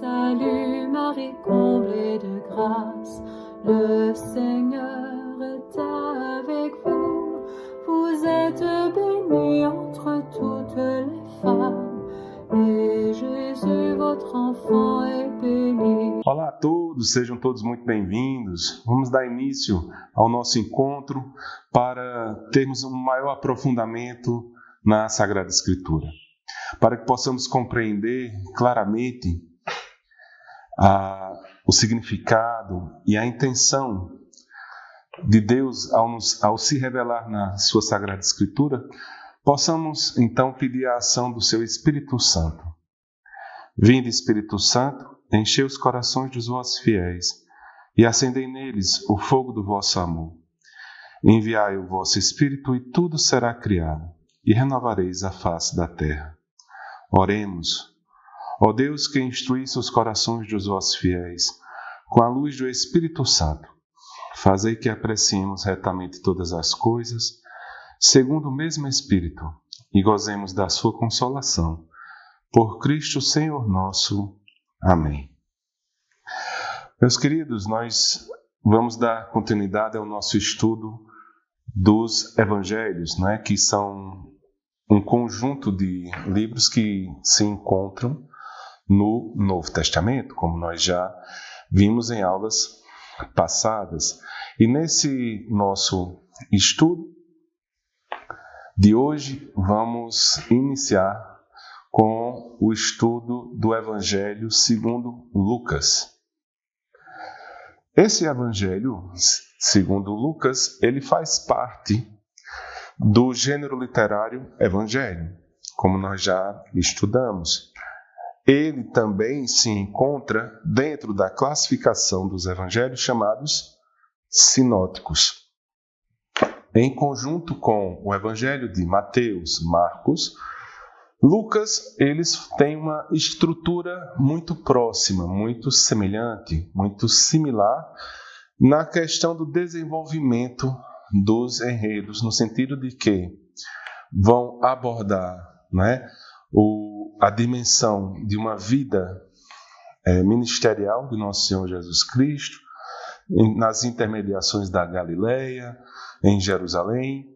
Salut Marie, comblée de grâce, le Seigneur est avec vous. Vous êtes bénie entre toutes les femmes, et Jésus, votre enfant, est béni. Olá a todos, sejam todos muito bem-vindos. Vamos dar início ao nosso encontro para termos um maior aprofundamento na Sagrada Escritura, para que possamos compreender claramente o significado e a intenção de Deus ao se revelar na sua Sagrada Escritura. Possamos então pedir a ação do seu Espírito Santo. Vinde, Espírito Santo, enchei os corações dos vossos fiéis e acendei neles o fogo do vosso amor. Enviai o vosso Espírito e tudo será criado, e renovareis a face da terra. Oremos. Ó Deus, que instruísse os corações dos vossos fiéis com a luz do Espírito Santo, fazei que apreciemos retamente todas as coisas, segundo o mesmo Espírito, e gozemos da sua consolação. Por Cristo Senhor nosso. Amém. Meus queridos, nós vamos dar continuidade ao nosso estudo dos Evangelhos, que são um conjunto de livros que se encontram no Novo Testamento, como nós já vimos em aulas passadas. E nesse nosso estudo de hoje, vamos iniciar com o estudo do Evangelho segundo Lucas. Esse Evangelho segundo Lucas, ele faz parte do gênero literário Evangelho, como nós já estudamos. Ele também se encontra dentro da classificação dos evangelhos chamados sinóticos. Em conjunto com o evangelho de Mateus, Marcos, Lucas, eles têm uma estrutura muito próxima, muito semelhante, muito similar na questão do desenvolvimento dos enredos, no sentido de que vão abordar, a dimensão de uma vida ministerial de nosso Senhor Jesus Cristo, nas intermediações da Galileia, em Jerusalém.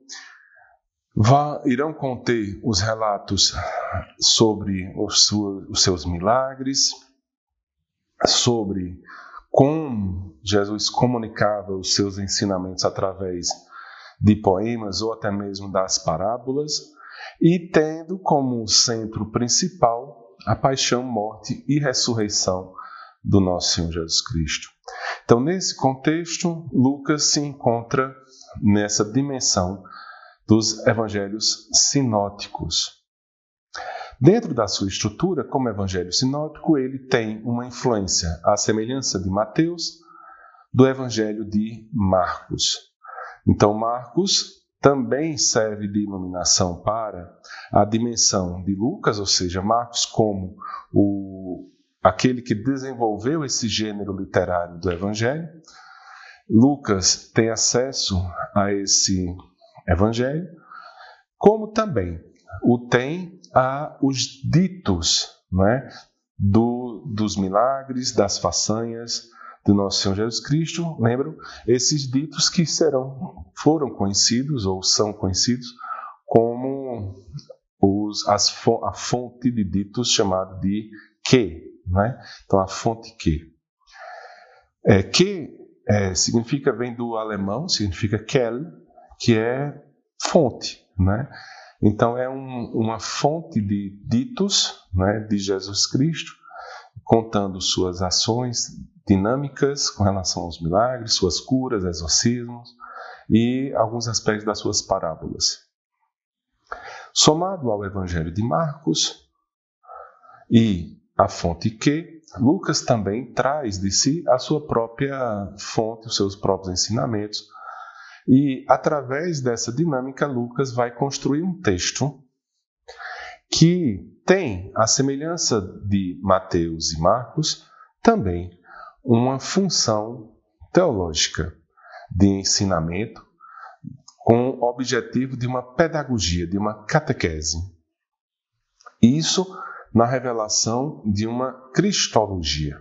Irão conter os relatos sobre os seus milagres, sobre como Jesus comunicava os seus ensinamentos através de poemas ou até mesmo das parábolas, e tendo como centro principal a paixão, morte e ressurreição do nosso Senhor Jesus Cristo. Então, nesse contexto, Lucas se encontra nessa dimensão dos evangelhos sinóticos. Dentro da sua estrutura, como evangelho sinótico, ele tem uma influência, à semelhança de Mateus, do evangelho de Marcos. Então, Marcos também serve de iluminação para a dimensão de Lucas, ou seja, Marcos como aquele que desenvolveu esse gênero literário do Evangelho. Dos tem acesso a esse Evangelho, como também o tem os ditos dos milagres, das façanhas do nosso Senhor Jesus Cristo. Lembram? Esses ditos que foram conhecidos ou são conhecidos como a fonte de ditos chamada de que. Então, a fonte que. Significa, vem do alemão, significa Quelle, que é fonte. Então, é uma fonte de ditos de Jesus Cristo, contando suas ações dinâmicas com relação aos milagres, suas curas, exorcismos e alguns aspectos das suas parábolas. Somado ao Evangelho de Marcos e a fonte que, Lucas também traz de si a sua própria fonte, os seus próprios ensinamentos. E, através dessa dinâmica, Lucas vai construir um texto que tem, a semelhança de Mateus e Marcos, também uma função teológica de ensinamento com o objetivo de uma pedagogia, de uma catequese. Isso na revelação de uma cristologia.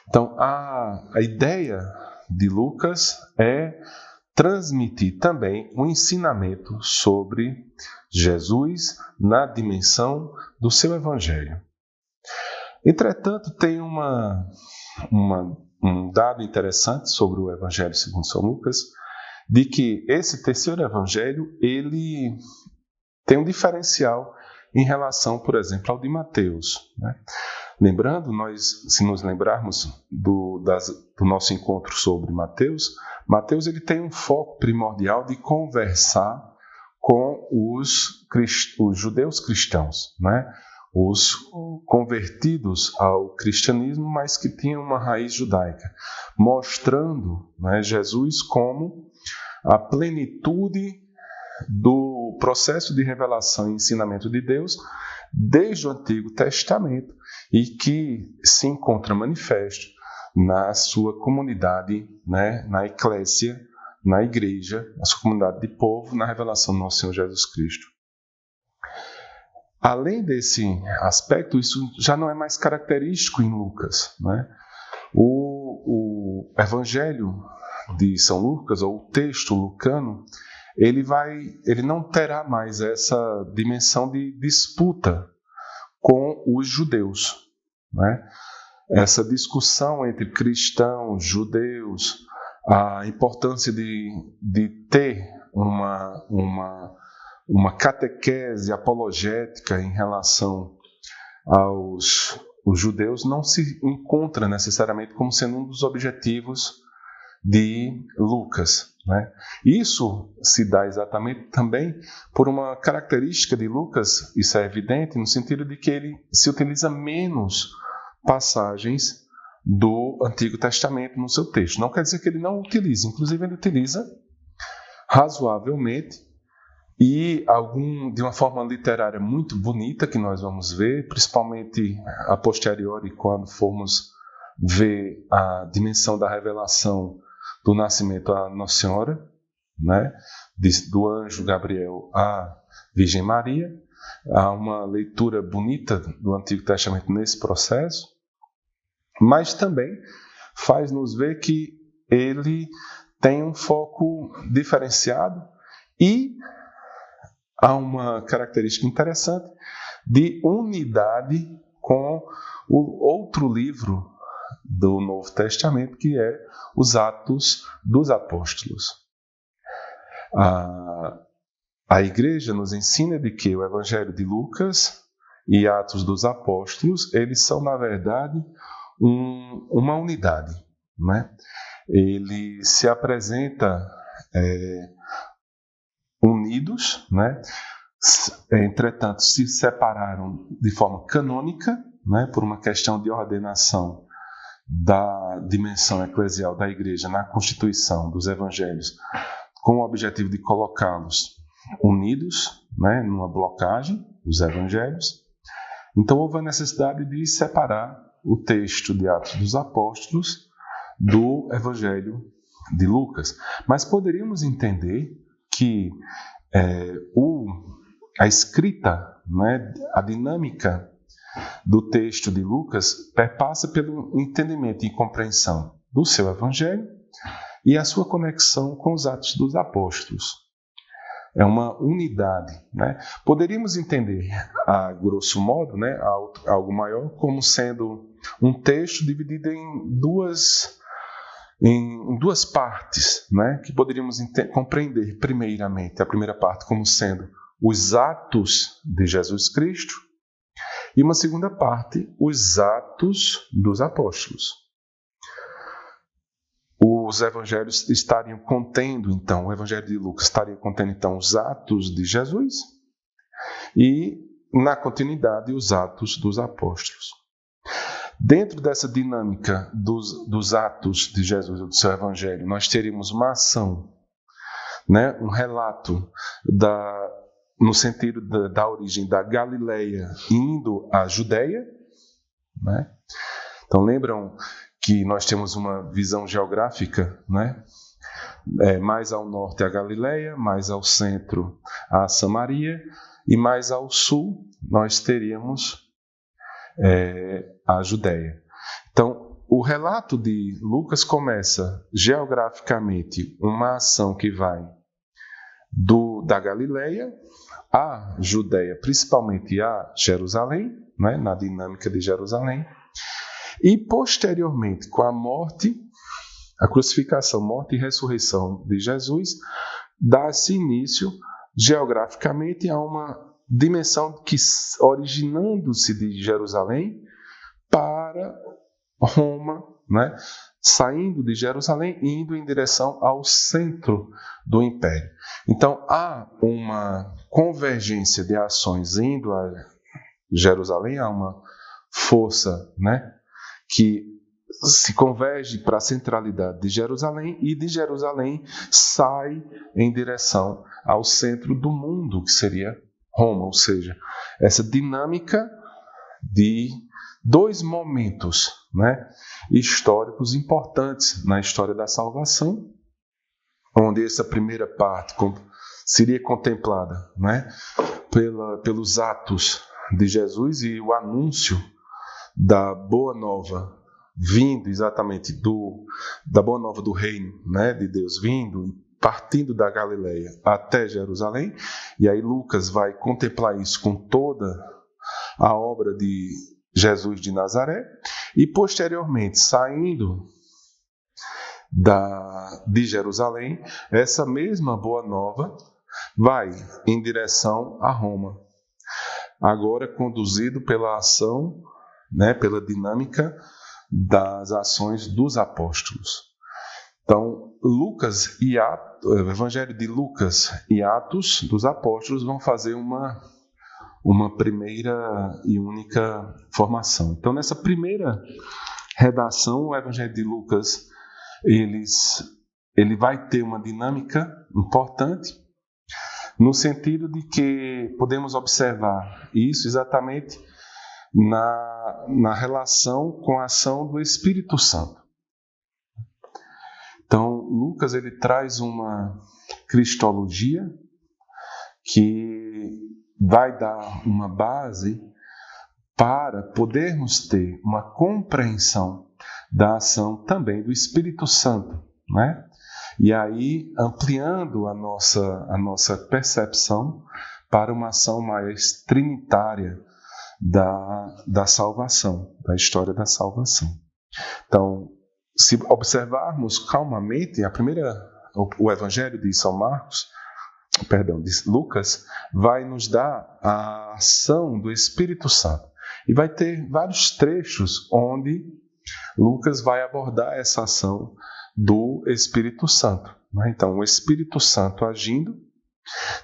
Então, a ideia de Lucas é transmitir também um ensinamento sobre Jesus na dimensão do seu evangelho. Entretanto, tem um dado interessante sobre o evangelho segundo São Lucas, de que esse terceiro evangelho, ele tem um diferencial em relação, por exemplo, ao de Mateus, né? Lembrando, se nos lembrarmos do nosso encontro sobre Mateus, ele tem um foco primordial de conversar com os judeus cristãos, né? Os convertidos ao cristianismo, mas que tinham uma raiz judaica, mostrando, né, Jesus como a plenitude do processo de revelação e ensinamento de Deus desde o Antigo Testamento e que se encontra manifesto na sua comunidade, né, na eclésia, na igreja, na sua comunidade de povo, na revelação do nosso Senhor Jesus Cristo. Além desse aspecto, isso já não é mais característico em Lucas, né? O Evangelho de São Lucas, ou o texto lucano, ele não terá mais essa dimensão de disputa com os judeus, né? Essa discussão entre cristãos, judeus, a importância de ter uma catequese apologética em relação aos judeus não se encontra necessariamente como sendo um dos objetivos de Lucas, né? Isso se dá exatamente também por uma característica de Lucas, isso é evidente, no sentido de que ele se utiliza menos passagens do Antigo Testamento no seu texto. Não quer dizer que ele não utilize, inclusive ele utiliza razoavelmente e de uma forma literária muito bonita que nós vamos ver, principalmente a posteriori, quando formos ver a dimensão da revelação do nascimento à Nossa Senhora, né? Do anjo Gabriel à Virgem Maria. Há uma leitura bonita do Antigo Testamento nesse processo, mas também faz-nos ver que ele tem um foco diferenciado e há uma característica interessante de unidade com o outro livro do Novo Testamento, que é os Atos dos Apóstolos. A Igreja nos ensina de que o Evangelho de Lucas e Atos dos Apóstolos, eles são, na verdade, uma unidade, né? Ele se apresenta unidos, né? Entretanto, se separaram de forma canônica, né? Por uma questão de ordenação da dimensão eclesial da Igreja na constituição dos Evangelhos, com o objetivo de colocá-los unidos, né? Numa blocagem, os Evangelhos. Então, houve a necessidade de separar o texto de Atos dos Apóstolos do Evangelho de Lucas. Mas poderíamos entender que a escrita, né, a dinâmica do texto de Lucas perpassa pelo entendimento e compreensão do seu Evangelho e a sua conexão com os Atos dos Apóstolos. É uma unidade, né? Poderíamos entender, a grosso modo, né, algo maior, como sendo um texto dividido em duas partes, né, que poderíamos compreender primeiramente a primeira parte como sendo os Atos de Jesus Cristo e uma segunda parte, os Atos dos Apóstolos. Os evangelhos estariam contendo, então, o evangelho de Lucas estaria contendo, então, os Atos de Jesus e, na continuidade, os Atos dos Apóstolos. Dentro dessa dinâmica dos Atos de Jesus ou do seu evangelho, nós teríamos uma ação, né, um relato no sentido da origem da Galileia indo à Judeia, né? Então, lembram que nós temos uma visão geográfica, né? Mais ao norte a Galileia, mais ao centro a Samaria, e mais ao sul nós teríamos a Judéia. Então, o relato de Lucas começa geograficamente uma ação que vai da Galileia à Judéia, principalmente a Jerusalém, né, na dinâmica de Jerusalém, e posteriormente, com a morte, a crucificação, morte e ressurreição de Jesus, dá-se início geograficamente a uma dimensão que, originando-se de Jerusalém para Roma, né? Saindo de Jerusalém e indo em direção ao centro do império. Então, há uma convergência de ações indo a Jerusalém, há uma força, né, que se converge para a centralidade de Jerusalém e de Jerusalém sai em direção ao centro do mundo, que seria Roma, ou seja, essa dinâmica de dois momentos, né, históricos importantes na história da salvação, onde essa primeira parte seria contemplada, né, pelos atos de Jesus e o anúncio da Boa Nova, vindo exatamente da Boa Nova do Reino, né, de Deus, partindo da Galileia até Jerusalém, e aí Lucas vai contemplar isso com toda a obra de Jesus de Nazaré, e posteriormente, saindo de Jerusalém, essa mesma Boa Nova vai em direção a Roma, agora conduzido pela ação, né, pela dinâmica das ações dos apóstolos. Então, o Evangelho de Lucas e Atos dos Apóstolos vão fazer uma primeira e única formação. Então, nessa primeira redação, o Evangelho de Lucas ele vai ter uma dinâmica importante, no sentido de que podemos observar isso exatamente na relação com a ação do Espírito Santo. Então, Lucas ele traz uma cristologia que vai dar uma base para podermos ter uma compreensão da ação também do Espírito Santo, né? E aí ampliando a nossa percepção para uma ação mais trinitária da salvação, da história da salvação. Então, se observarmos calmamente, o Evangelho de de Lucas, vai nos dar a ação do Espírito Santo. E vai ter vários trechos onde Lucas vai abordar essa ação do Espírito Santo, né? Então, o Espírito Santo agindo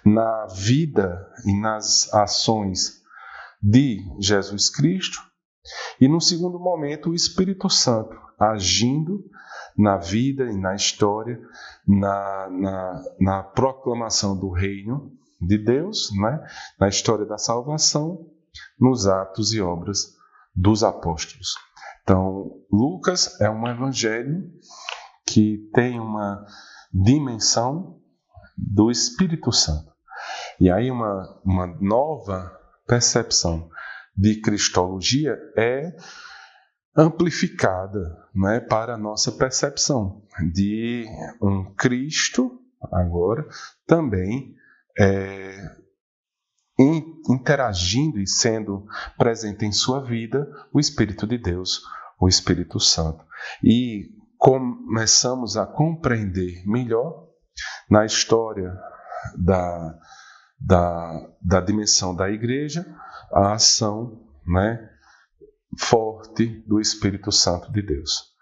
na vida e nas ações de Jesus Cristo, e no segundo momento, o Espírito Santo agindo na vida e na história, na proclamação do reino de Deus, né? Na história da salvação, nos atos e obras dos apóstolos. Então, Lucas é um evangelho que tem uma dimensão do Espírito Santo. E aí uma nova percepção de cristologia é amplificada, né, para a nossa percepção de um Cristo, agora, também interagindo e sendo presente em sua vida o Espírito de Deus, o Espírito Santo. E começamos a compreender melhor na história da dimensão da igreja a ação, né, forte do Espírito Santo de Deus.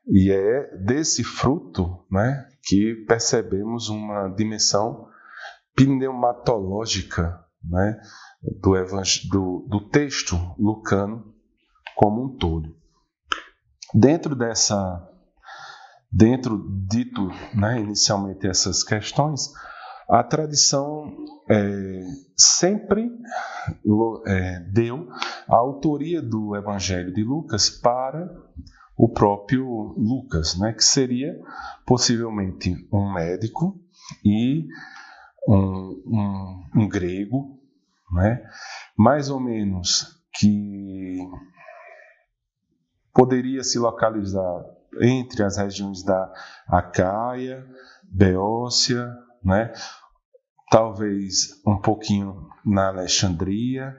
E é desse fruto, né, que percebemos uma dimensão pneumatológica, né, do texto lucano como um todo. Dentro dito, né, inicialmente essas questões, a tradição sempre deu a autoria do Evangelho de Lucas para o próprio Lucas, né, que seria possivelmente um médico e um grego, né, mais ou menos que poderia se localizar entre as regiões da Acaia, Beócia, né? Talvez um pouquinho na Alexandria,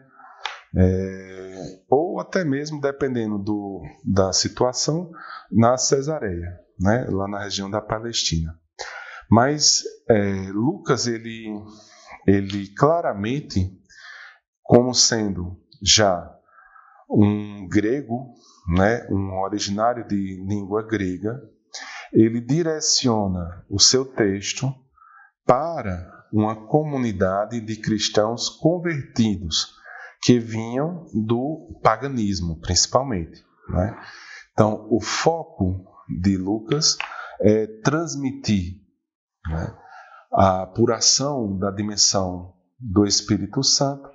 ou até mesmo, dependendo da situação, na Cesareia, né? Lá na região da Palestina. Mas Lucas, ele claramente, como sendo já um grego, né, um originário de língua grega, ele direciona o seu texto para uma comunidade de cristãos convertidos que vinham do paganismo, principalmente, né? Então, o foco de Lucas é transmitir, né, a apuração da dimensão do Espírito Santo,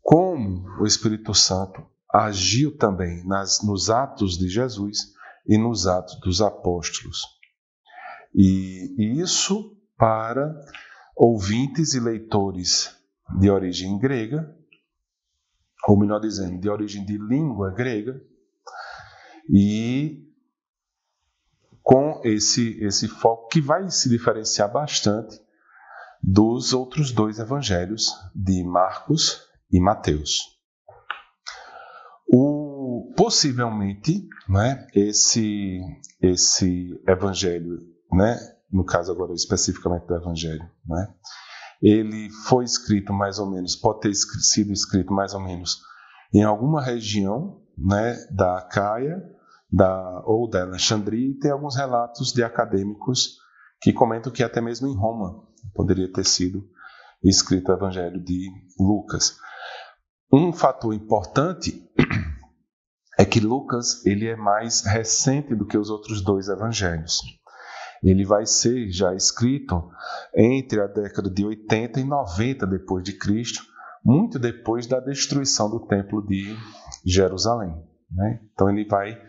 como o Espírito Santo agiu também nos atos de Jesus e nos atos dos apóstolos. E isso para ouvintes e leitores de origem grega, ou melhor dizendo, de origem de língua grega, e com esse foco que vai se diferenciar bastante dos outros dois evangelhos, de Marcos e Mateus. Possivelmente, né, esse evangelho, né, no caso agora especificamente do evangelho, né, ele foi escrito mais ou menos, pode ter sido escrito mais ou menos em alguma região, né, da Acaia ou da Alexandria, e tem alguns relatos de acadêmicos que comentam que até mesmo em Roma poderia ter sido escrito o evangelho de Lucas. Um fator importante é que Lucas ele é mais recente do que os outros dois evangelhos. Ele vai ser já escrito entre a década de 80 e 90 depois de Cristo, muito depois da destruição do Templo de Jerusalém, né? Então ele vai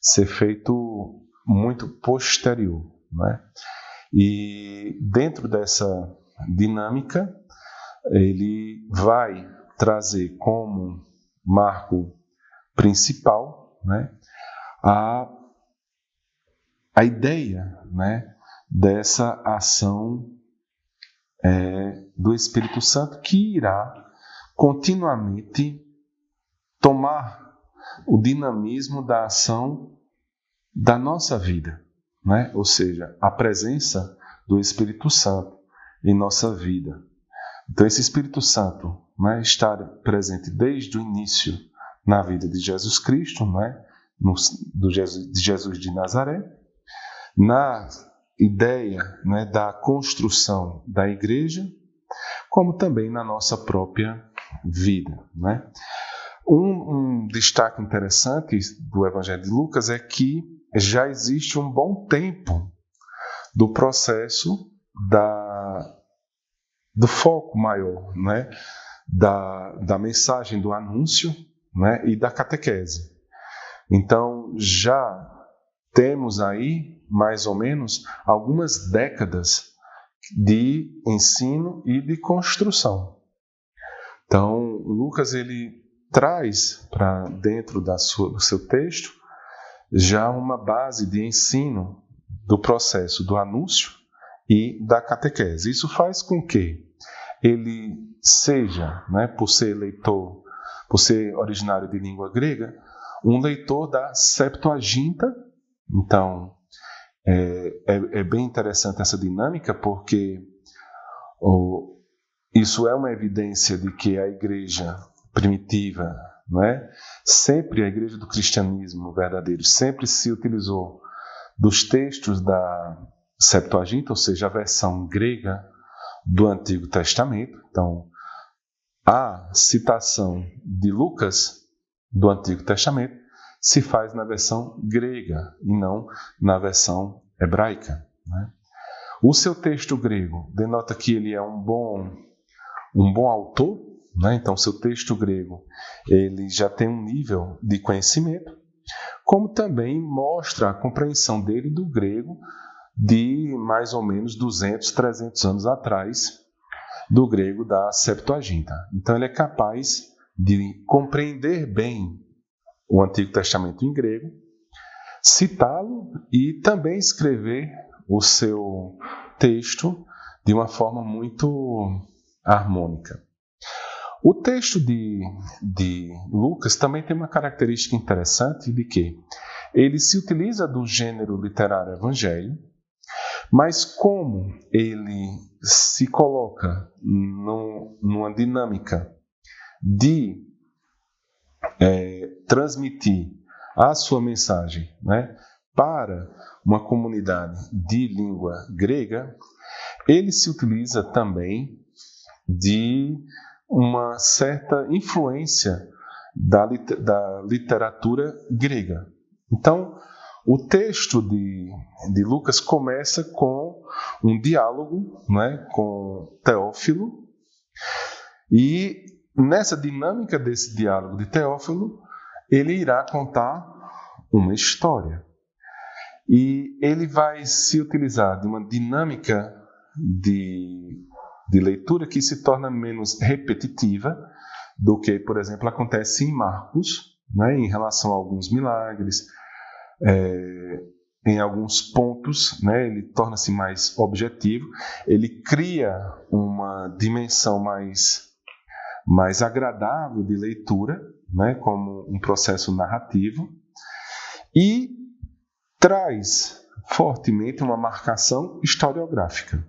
ser feito muito posterior, né? E dentro dessa dinâmica, ele vai trazer como marco principal, né, a ideia, né, dessa ação do Espírito Santo que irá continuamente tomar o dinamismo da ação da nossa vida, né? Ou seja, a presença do Espírito Santo em nossa vida. Então, esse Espírito Santo, né, está presente desde o início na vida de Jesus Cristo, né, de Jesus de Nazaré, na ideia, né, da construção da igreja, como também na nossa própria vida, né? Um destaque interessante do Evangelho de Lucas é que já existe um bom tempo do processo do foco maior, né, da mensagem do anúncio, né, e da catequese. Então, já temos aí, mais ou menos, algumas décadas de ensino e de construção. Então, Lucas ele traz para dentro do seu texto já uma base de ensino do processo do anúncio e da catequese. Isso faz com que ele seja, né, por ser originário de língua grega, um leitor da Septuaginta. Então, é bem interessante essa dinâmica, porque isso é uma evidência de que a igreja primitiva, né, sempre a igreja do cristianismo verdadeiro, sempre se utilizou dos textos da Septuaginta, ou seja, a versão grega do Antigo Testamento. Então, a citação de Lucas do Antigo Testamento se faz na versão grega e não na versão hebraica, né? O seu texto grego denota que ele é um bom autor, né? Então, seu texto grego ele já tem um nível de conhecimento, como também mostra a compreensão dele do grego de mais ou menos 200, 300 anos atrás, do grego da Septuaginta. Então, ele é capaz de compreender bem o Antigo Testamento em grego, citá-lo e também escrever o seu texto de uma forma muito harmônica. O texto de Lucas também tem uma característica interessante de que ele se utiliza do gênero literário evangelho, mas como ele se coloca numa dinâmica de transmitir a sua mensagem, né, para uma comunidade de língua grega, ele se utiliza também de uma certa influência da literatura grega. Então, o texto de Lucas começa com um diálogo, né, com Teófilo, e nessa dinâmica desse diálogo de Teófilo, ele irá contar uma história. E ele vai se utilizar de uma dinâmica de leitura que se torna menos repetitiva do que, por exemplo, acontece em Marcos, né, em relação a alguns milagres, em alguns pontos, né, ele torna-se mais objetivo, ele cria uma dimensão mais agradável de leitura, né, como um processo narrativo, e traz fortemente uma marcação historiográfica.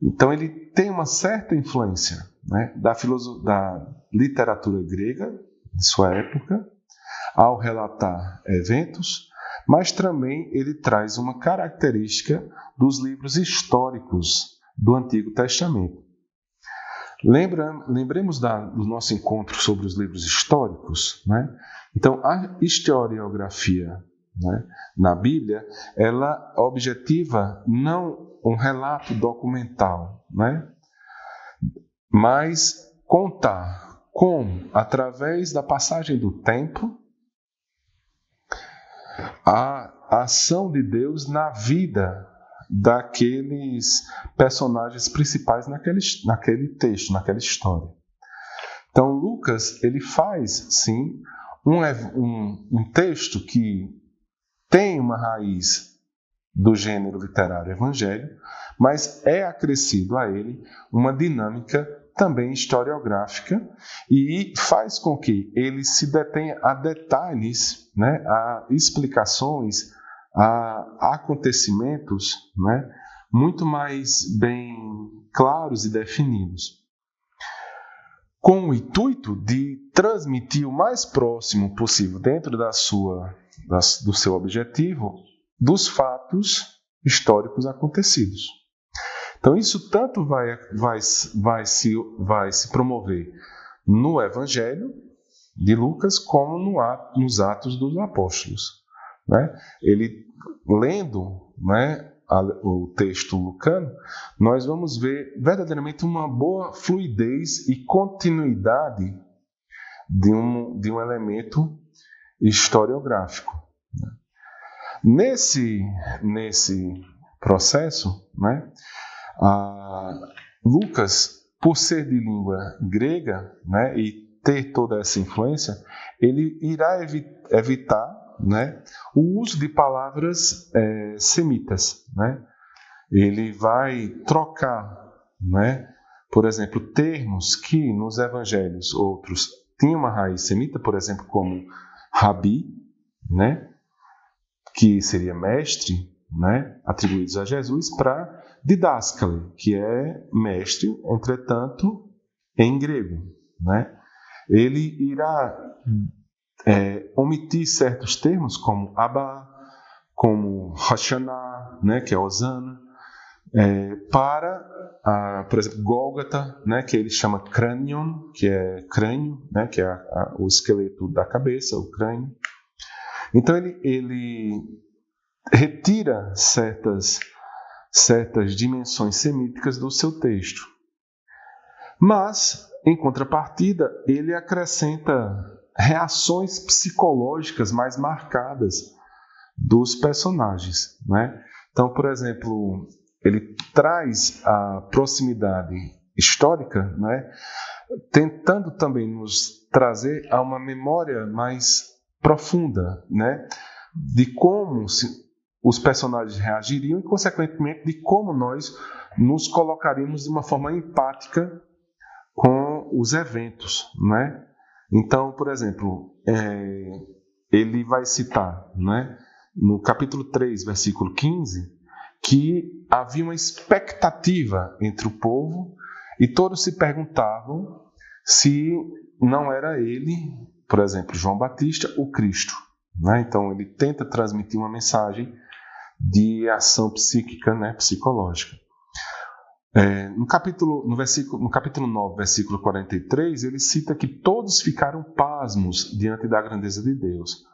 Então ele tem uma certa influência, né, da literatura grega de sua época, ao relatar eventos, mas também ele traz uma característica dos livros históricos do Antigo Testamento. Lembremos do nosso encontro sobre os livros históricos, né? Então, a historiografia, né, na Bíblia, ela objetiva não um relato documental, né, mas contar como, através da passagem do tempo, a ação de Deus na vida daqueles personagens principais naquele texto, naquela história. Então, Lucas, ele faz, sim, um texto que tem uma raiz do gênero literário evangelho, mas é acrescido a ele uma dinâmica também historiográfica e faz com que ele se detenha a detalhes, né, a explicações, a acontecimentos, né, muito mais bem claros e definidos, com o intuito de transmitir o mais próximo possível, dentro do seu objetivo, dos fatos históricos acontecidos. Então, isso tanto vai se promover no Evangelho de Lucas, como nos Atos dos Apóstolos, né? Ele, lendo, né, o texto lucano, nós vamos ver verdadeiramente uma boa fluidez e continuidade de um elemento historiográfico. Nesse processo, né, Lucas, por ser de língua grega, né, e ter toda essa influência, ele irá evitar, né, o uso de palavras semitas, né? Ele vai trocar, né, por exemplo, termos que nos evangelhos outros tinham uma raiz semita, por exemplo, como rabi, né, que seria mestre, né, atribuídos a Jesus, para didáscale, que é mestre, entretanto, em grego, né? Ele irá omitir certos termos como Abba, como Hashanah, né, que é Osana, para, por exemplo, Gólgota, né, que ele chama crânion, que é crânio, né, que é o esqueleto da cabeça, o crânio. Então ele retira certas dimensões semíticas do seu texto. Mas, em contrapartida, ele acrescenta reações psicológicas mais marcadas dos personagens, né? Então, por exemplo, ele traz a proximidade histórica, né, tentando também nos trazer a uma memória mais profunda, né, de como os personagens reagiriam e, consequentemente, de como nós nos colocaríamos de uma forma empática com os eventos, né? Então, por exemplo, ele vai citar, né, no capítulo 3, versículo 15, que havia uma expectativa entre o povo e todos se perguntavam se não era ele, por exemplo, João Batista, o Cristo, né? Então, ele tenta transmitir uma mensagem de ação psíquica, né, psicológica. No capítulo 9, versículo 43, ele cita que todos ficaram pasmos diante da grandeza de Deus,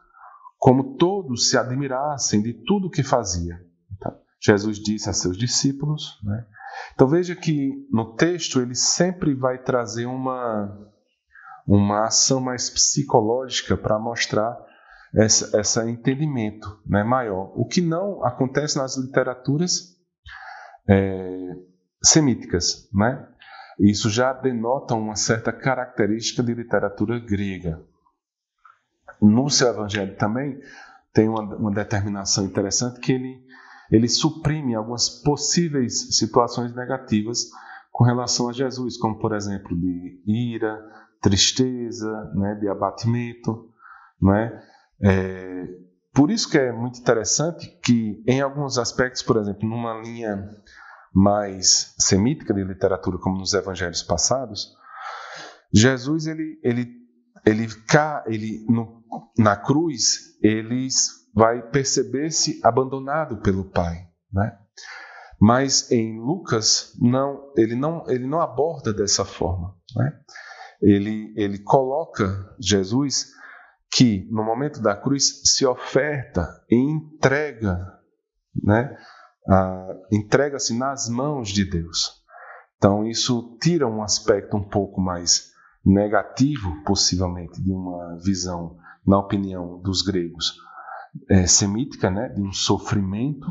como todos se admirassem de tudo o que fazia. Então, Jesus disse a seus discípulos, né? Então veja que no texto ele sempre vai trazer uma ação mais psicológica para mostrar esse entendimento, né, maior. O que não acontece nas literaturas semíticas, né? Isso já denota uma certa característica de literatura grega. No seu evangelho também tem uma determinação interessante que ele suprime algumas possíveis situações negativas com relação a Jesus, como por exemplo de ira, tristeza, né, de abatimento, né? Por isso que é muito interessante que em alguns aspectos, por exemplo, numa linha mais semítica de literatura, como nos evangelhos passados, Jesus na cruz ele vai perceber-se abandonado pelo Pai, né? Mas em Lucas ele não aborda dessa forma, né? Ele coloca Jesus que no momento da cruz se oferta e entrega, né? Entrega-se nas mãos de Deus. Então isso tira um aspecto um pouco mais negativo, possivelmente, de uma visão, na opinião dos gregos, semítica, né, de um sofrimento,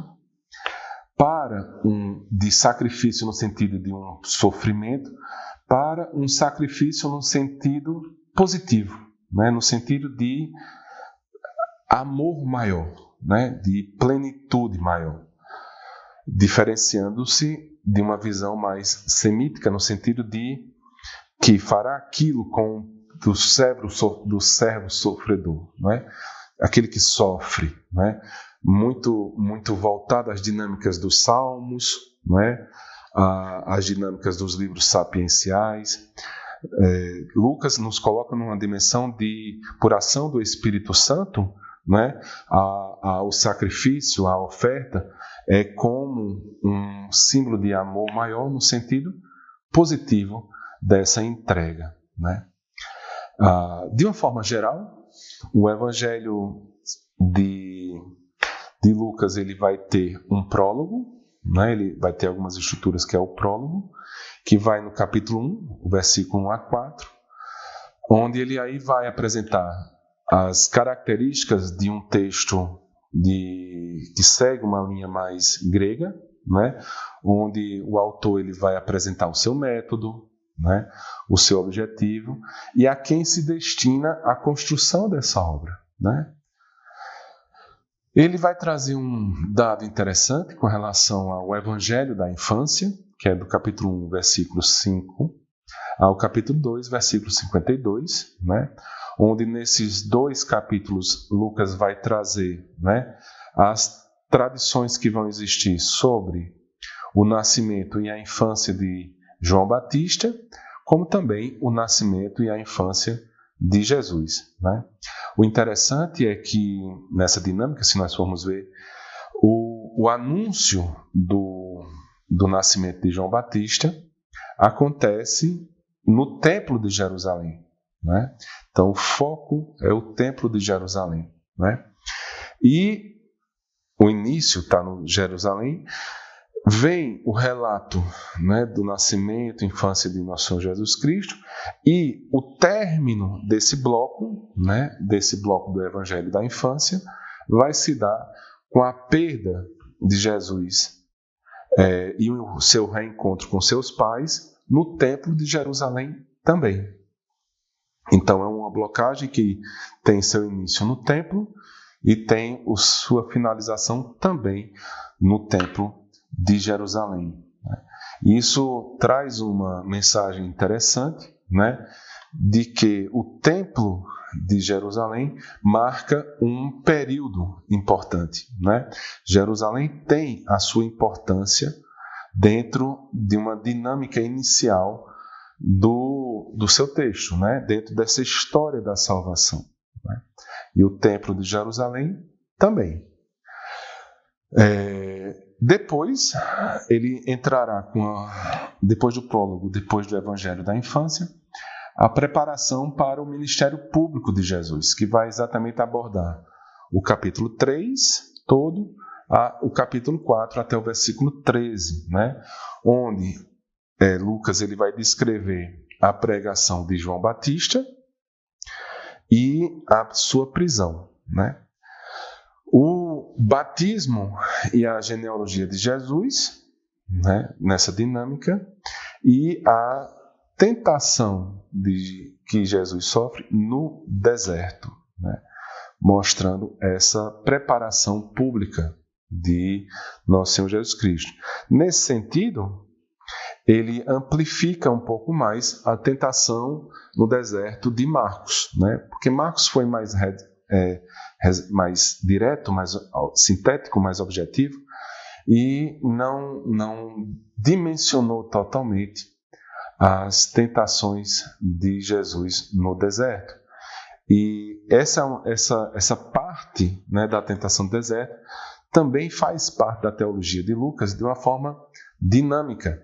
de sacrifício no sentido de um sofrimento, para um sacrifício no sentido positivo, né, no sentido de amor maior, né, de plenitude maior, diferenciando-se de uma visão mais semítica, no sentido de que fará aquilo do servo sofredor, não é? Aquele que sofre, não é? Muito voltado às dinâmicas dos salmos, não é? Às dinâmicas dos livros sapienciais. Lucas nos coloca numa dimensão de, por ação do Espírito Santo, não é? O sacrifício, a oferta, é como um símbolo de amor maior no sentido positivo dessa entrega, né? De uma forma geral, o Evangelho de Lucas ele vai ter um prólogo, né? Ele vai ter algumas estruturas que é o prólogo, que vai no capítulo 1, o versículo 1 a 4, onde ele aí vai apresentar as características de um texto que segue uma linha mais grega, né? Onde o autor ele vai apresentar o seu método, né? O seu objetivo e a quem se destina a construção dessa obra, né? Ele vai trazer um dado interessante com relação ao Evangelho da infância, que é do capítulo 1, versículo 5, ao capítulo 2, versículo 52, né? Onde nesses dois capítulos Lucas vai trazer, né, as tradições que vão existir sobre o nascimento e a infância de João Batista, como também o nascimento e a infância de Jesus, né? O interessante é que, nessa dinâmica, se nós formos ver, o anúncio do nascimento de João Batista acontece no Templo de Jerusalém, né? Então, o foco é o Templo de Jerusalém, né? E o início está no Jerusalém. Vem o relato, né, do nascimento e infância de nosso Senhor Jesus Cristo e o término desse bloco, né, desse bloco do Evangelho da infância, vai se dar com a perda de Jesus e o seu reencontro com seus pais no Templo de Jerusalém também, Então é uma blocagem que tem seu início no templo e tem sua finalização também no templo de Jerusalém. Isso traz uma mensagem interessante, né, de que o templo de Jerusalém marca um período importante, né? Jerusalém tem a sua importância dentro de uma dinâmica inicial do seu texto, né? Dentro dessa história da salvação, né? E o templo de Jerusalém também. Depois, ele entrará depois do prólogo, depois do Evangelho da Infância, a preparação para o ministério público de Jesus, que vai exatamente abordar o capítulo 3 todo, o capítulo 4 até o versículo 13, né? Onde Lucas ele vai descrever a pregação de João Batista e a sua prisão, né? O batismo e a genealogia de Jesus, né, nessa dinâmica, e a tentação que Jesus sofre no deserto, né, mostrando essa preparação pública de nosso Senhor Jesus Cristo. Nesse sentido, ele amplifica um pouco mais a tentação no deserto de Marcos, né, porque Marcos foi mais direto, mais sintético, mais objetivo, e não dimensionou totalmente as tentações de Jesus no deserto. E essa parte, né, da tentação do deserto também faz parte da teologia de Lucas de uma forma dinâmica,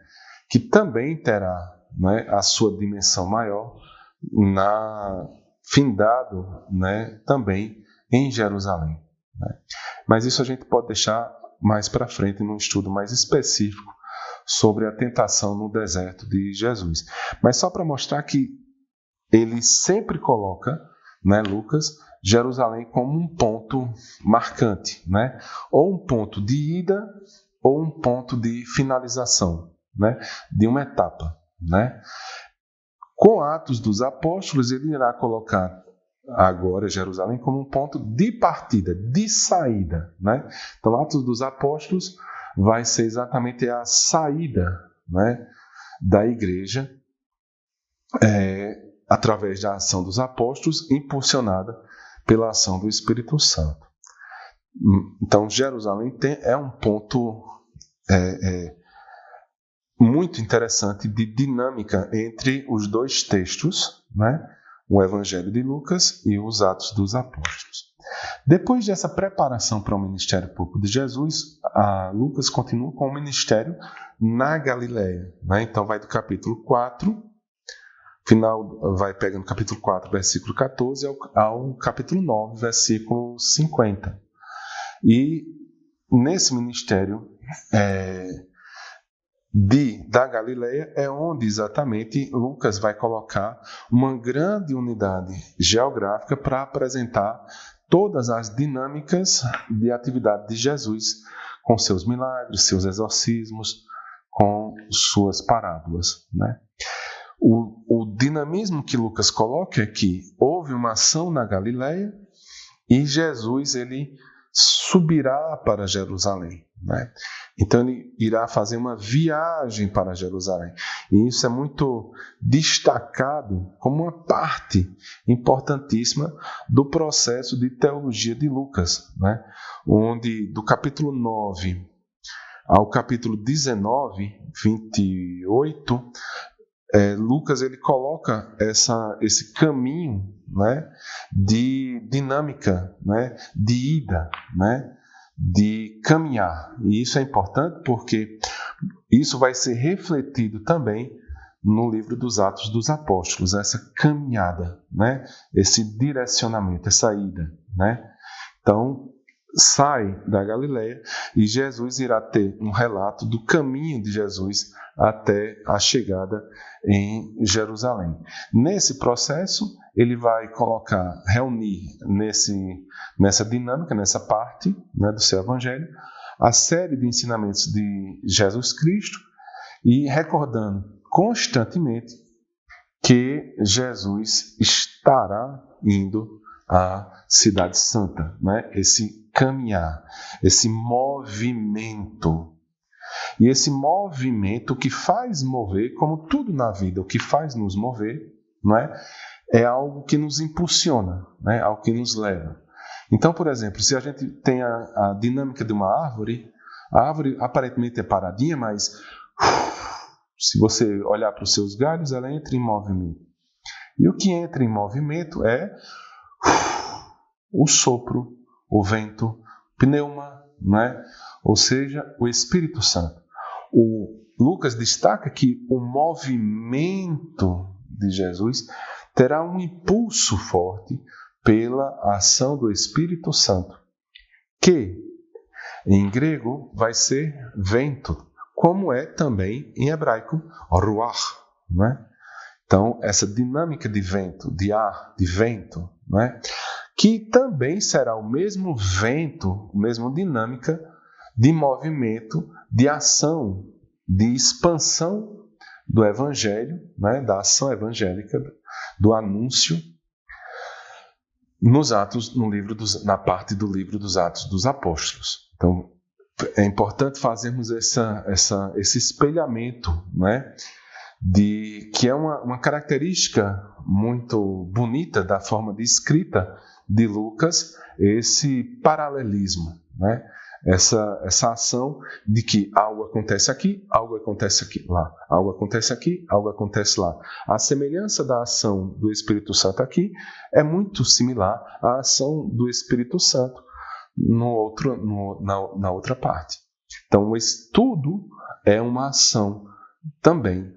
que também terá, né, a sua dimensão maior findado, né, também em Jerusalém, né? Mas isso a gente pode deixar mais para frente num estudo mais específico sobre a tentação no deserto de Jesus. Mas só para mostrar que ele sempre coloca, né, Lucas, Jerusalém como um ponto marcante, né? Ou um ponto de ida ou um ponto de finalização, né, de uma etapa, né? Com Atos dos Apóstolos, ele irá colocar agora Jerusalém como um ponto de partida, de saída, né? Então, Atos dos Apóstolos vai ser exatamente a saída, né, da igreja, através da ação dos apóstolos, impulsionada pela ação do Espírito Santo. Então, Jerusalém é um ponto muito interessante de dinâmica entre os dois textos, né? O Evangelho de Lucas e os Atos dos Apóstolos. Depois dessa preparação para o ministério público de Jesus, Lucas continua com o ministério na Galileia, né? Então vai do capítulo 4, vai pegando capítulo 4, versículo 14, ao capítulo 9, versículo 50. E nesse ministério da Galileia é onde exatamente Lucas vai colocar uma grande unidade geográfica para apresentar todas as dinâmicas de atividade de Jesus, com seus milagres, seus exorcismos, com suas parábolas, né? O dinamismo que Lucas coloca é que houve uma ação na Galileia e Jesus ele subirá para Jerusalém, né? Então ele irá fazer uma viagem para Jerusalém. E isso é muito destacado como uma parte importantíssima do processo de teologia de Lucas, né? Onde do capítulo 9 ao capítulo 19, 28, Lucas ele coloca esse caminho, né, de dinâmica, né, de ida, né, de caminhar. E isso é importante porque isso vai ser refletido também no livro dos Atos dos Apóstolos, essa caminhada, né, esse direcionamento, essa ida, né? Então, sai da Galileia e Jesus irá ter um relato do caminho de Jesus até a chegada em Jerusalém. Nesse processo, ele vai reunir nessa dinâmica, nessa parte, né, do seu evangelho, a série de ensinamentos de Jesus Cristo e recordando constantemente que Jesus estará indo à Cidade Santa, né? Esse caminhar, esse movimento. E esse movimento que faz mover, como tudo na vida, o que faz nos mover, não é? É algo que nos impulsiona, né? Algo que nos leva. Então, por exemplo, se a gente tem a dinâmica de uma árvore, a árvore aparentemente é paradinha, mas se você olhar para os seus galhos, ela entra em movimento. E o que entra em movimento é o sopro, o vento, pneuma, né? Ou seja, o Espírito Santo. O Lucas destaca que o movimento de Jesus terá um impulso forte pela ação do Espírito Santo, que em grego vai ser vento, como é também em hebraico ruach, né? Então, essa dinâmica de vento, de ar, de vento, né? Que também será o mesmo vento, a mesma dinâmica de movimento, de ação, de expansão do Evangelho, né? Da ação evangélica, do anúncio, nos Atos, na parte do livro dos Atos dos Apóstolos. Então, é importante fazermos esse espelhamento, né? Que é uma característica muito bonita da forma de escrita de Lucas, esse paralelismo, né? Essa ação de que algo acontece aqui, algo acontece aqui, lá, algo acontece aqui, algo acontece lá. A semelhança da ação do Espírito Santo aqui é muito similar à ação do Espírito Santo na outra parte. Então, o estudo é uma ação também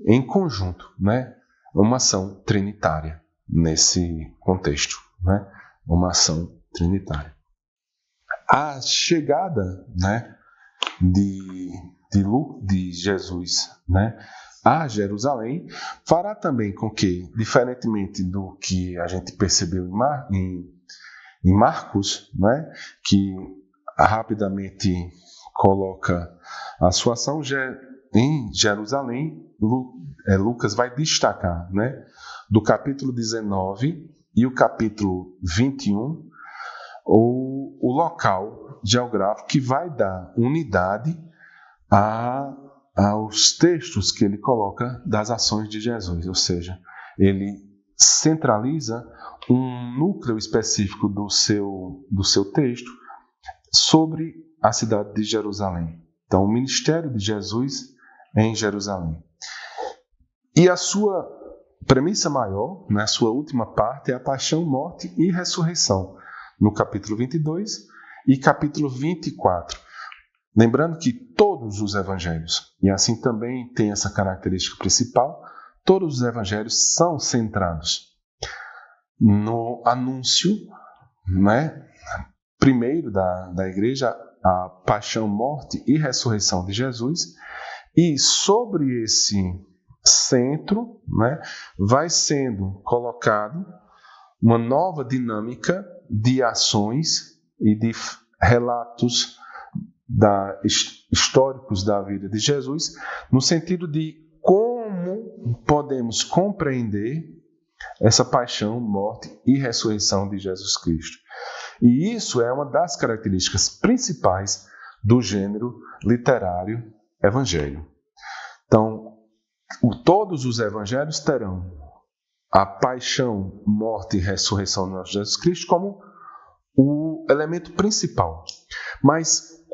em conjunto, né? Uma ação trinitária nesse contexto, né? Uma ação trinitária. A chegada, né, de Jesus, né, a Jerusalém fará também com que, diferentemente do que a gente percebeu em Marcos, né, que rapidamente coloca a sua ação em Jerusalém, Lucas vai destacar, né, do capítulo 19 e o capítulo 21, o local geográfico que vai dar unidade aos textos que ele coloca das ações de Jesus, ou seja, ele centraliza um núcleo específico do seu texto sobre a cidade de Jerusalém. Então, o ministério de Jesus em Jerusalém. E a sua premissa maior, na sua última parte, é a paixão, morte e ressurreição, no capítulo 22 e capítulo 24. Lembrando que todos os evangelhos, e assim também tem essa característica principal, todos os evangelhos são centrados no anúncio, né, primeiro da igreja, a paixão, morte e ressurreição de Jesus, e sobre esse centro, né, vai sendo colocado uma nova dinâmica de ações e de relatos históricos da vida de Jesus, no sentido de como podemos compreender essa paixão, morte e ressurreição de Jesus Cristo. E isso é uma das características principais do gênero literário evangelho. Então, todos os evangelhos terão a paixão, morte e ressurreição de nosso Jesus Cristo como o elemento principal. Mas,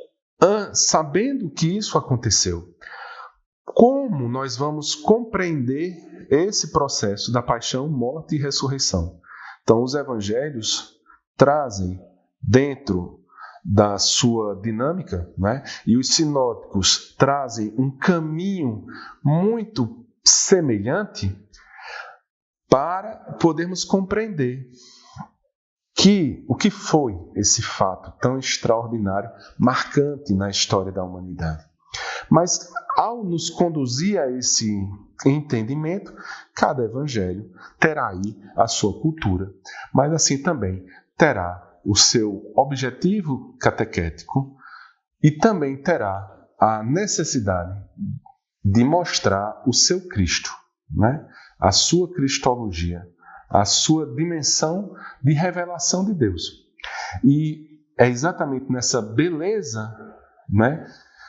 sabendo que isso aconteceu, como nós vamos compreender esse processo da paixão, morte e ressurreição? Então, os evangelhos trazem dentro da sua dinâmica, né? E os sinóticos trazem um caminho muito semelhante para podermos compreender o que foi esse fato tão extraordinário, marcante na história da humanidade. Mas, ao nos conduzir a esse entendimento, cada evangelho terá aí a sua cultura, mas assim também terá o seu objetivo catequético e também terá a necessidade de mostrar o seu Cristo, né? a sua cristologia, a sua dimensão de revelação de Deus. E é exatamente nessa beleza, né,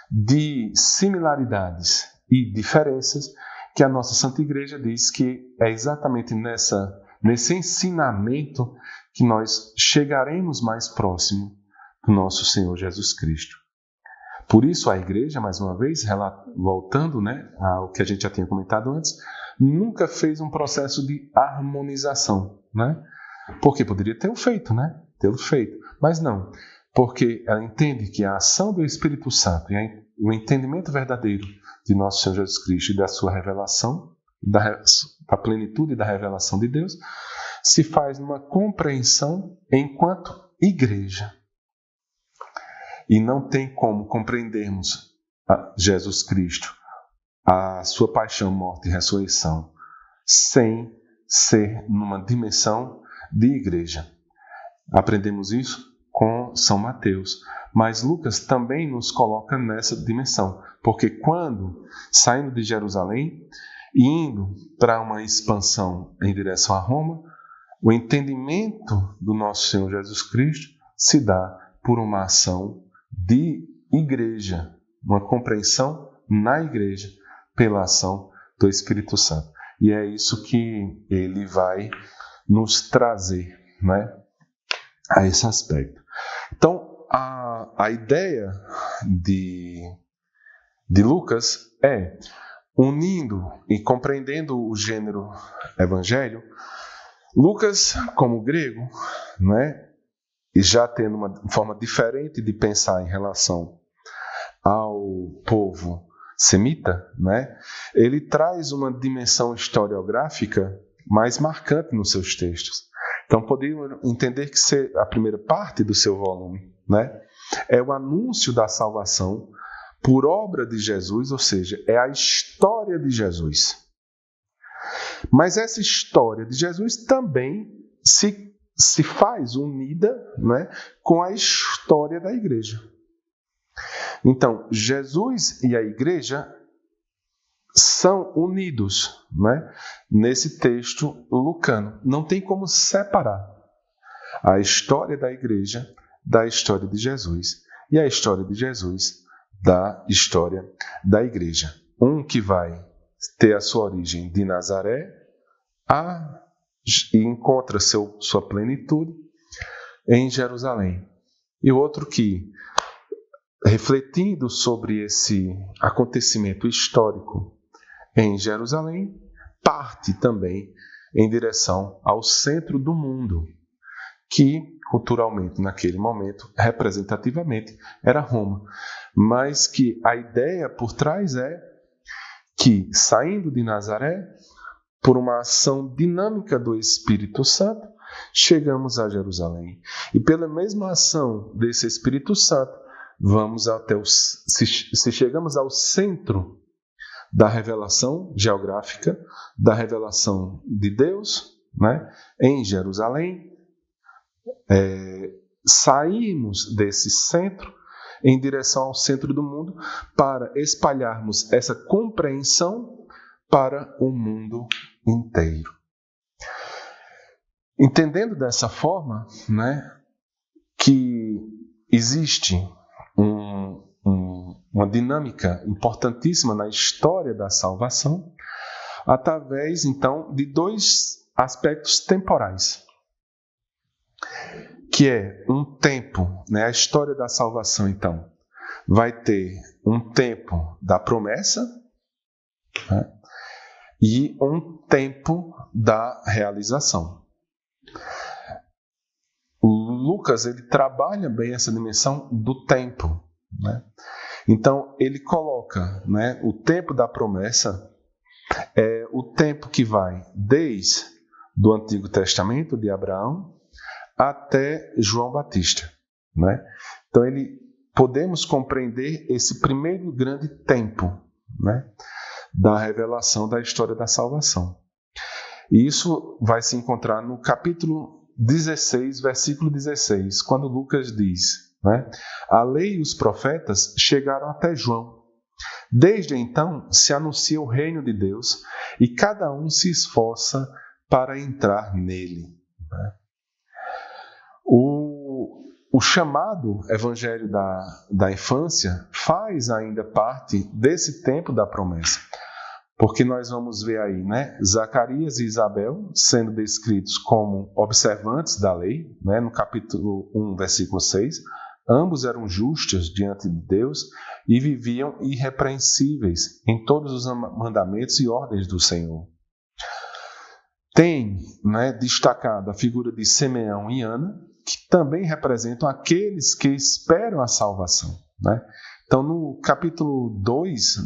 de similaridades e diferenças que a nossa Santa Igreja diz que é exatamente nesse ensinamento que nós chegaremos mais próximo do nosso Senhor Jesus Cristo. Por isso a Igreja, mais uma vez, voltando, né, ao que a gente já tinha comentado antes, nunca fez um processo de harmonização, né? Porque poderia tê-lo feito, né? Mas não, porque ela entende que a ação do Espírito Santo e o entendimento verdadeiro de nosso Senhor Jesus Cristo e da sua revelação, da plenitude da revelação de Deus, se faz numa compreensão enquanto igreja. E não tem como compreendermos Jesus Cristo, a sua paixão, morte e ressurreição, sem ser numa dimensão de igreja. Aprendemos isso com São Mateus, mas Lucas também nos coloca nessa dimensão, porque quando, saindo de Jerusalém e indo para uma expansão em direção a Roma, o entendimento do nosso Senhor Jesus Cristo se dá por uma ação de igreja, uma compreensão na igreja pela ação do Espírito Santo. E é isso que ele vai nos trazer, né, a esse aspecto. Então, a ideia de Lucas é, unindo e compreendendo o gênero evangelho, Lucas, como grego, né, e já tendo uma forma diferente de pensar em relação ao povo semita, né, ele traz uma dimensão historiográfica mais marcante nos seus textos. Então, podemos entender que a primeira parte do seu volume, né, é o anúncio da salvação por obra de Jesus, ou seja, é a história de Jesus. Mas essa história de Jesus também se faz unida, né, com a história da igreja. Então, Jesus e a igreja são unidos, né, nesse texto lucano. Não tem como separar a história da igreja da história de Jesus e a história de Jesus da história da igreja. Um que vai ter a sua origem de Nazaré e encontra sua plenitude em Jerusalém. E o outro que, refletindo sobre esse acontecimento histórico em Jerusalém, parte também em direção ao centro do mundo, que culturalmente, naquele momento, representativamente, era Roma. Mas que a ideia por trás é que, saindo de Nazaré, por uma ação dinâmica do Espírito Santo, chegamos a Jerusalém. E pela mesma ação desse Espírito Santo, vamos até se chegamos ao centro da revelação geográfica, da revelação de Deus, né, em Jerusalém, saímos desse centro em direção ao centro do mundo para espalharmos essa compreensão para o mundo inteiro. Entendendo dessa forma, né, que existe uma dinâmica importantíssima na história da salvação, através, então, de dois aspectos temporais, que é um tempo, né, a história da salvação, então, vai ter um tempo da promessa, né, e um tempo da realização. O Lucas, ele trabalha bem essa dimensão do tempo, né? Então, ele coloca, né, o tempo da promessa é o tempo que vai desde o Antigo Testamento de Abraão até João Batista, né? Então, podemos compreender esse primeiro grande tempo, né, da revelação da história da salvação. E isso vai se encontrar no capítulo 16, versículo 16, quando Lucas diz, né, a lei e os profetas chegaram até João, Desde então, se anuncia o reino de Deus e cada um se esforça para entrar nele. O chamado evangelho da infância faz ainda parte desse tempo da promessa. Porque nós vamos ver aí, Zacarias e Isabel sendo descritos como observantes da lei, no capítulo 1, versículo 6. Ambos eram justos diante de Deus e viviam irrepreensíveis em todos os mandamentos e ordens do Senhor. Tem destacado a figura de Simeão e Ana, que também representam aqueles que esperam a salvação. Então, no capítulo 2,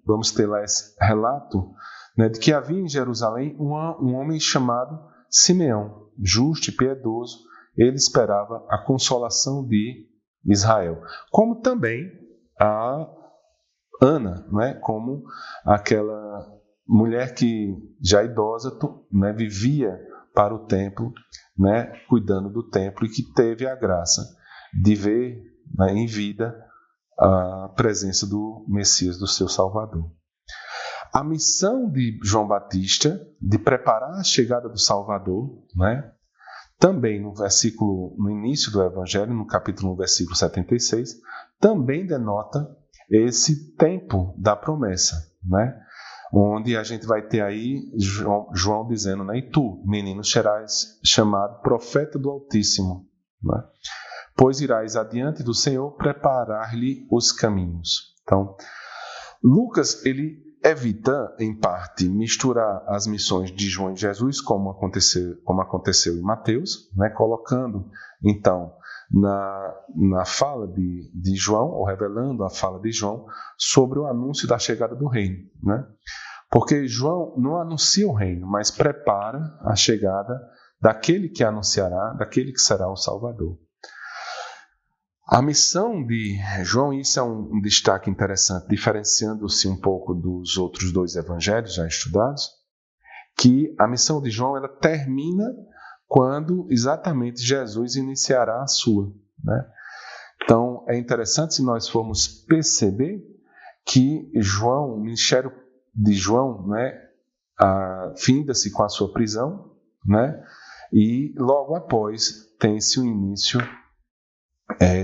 vamos ter lá esse relato de que havia em Jerusalém um homem chamado Simeão, justo e piedoso. Ele esperava a consolação de Israel. Como também a Ana, como aquela mulher que, já idosa, vivia para o templo, cuidando do templo, e que teve a graça de ver em vida a presença do Messias, do seu Salvador. A missão de João Batista de preparar a chegada do Salvador, também no início do Evangelho, no capítulo 1, versículo 76, também denota esse tempo da promessa, onde a gente vai ter aí João dizendo, e tu, menino, serás chamado profeta do Altíssimo, pois irás adiante do Senhor preparar-lhe os caminhos. Então, Lucas, ele evita, em parte, misturar as missões de João e Jesus, como aconteceu em Mateus, colocando, então, na fala de João, ou revelando a fala de João, sobre o anúncio da chegada do reino. Porque João não anuncia o reino, mas prepara a chegada daquele que anunciará, daquele que será o Salvador. A missão de João, isso é um destaque interessante, diferenciando-se um pouco dos outros dois evangelhos já estudados, que a missão de João ela termina quando exatamente Jesus iniciará a sua. Então, é interessante se nós formos perceber que o ministério de João, finda-se com a sua prisão, e logo após tem-se o início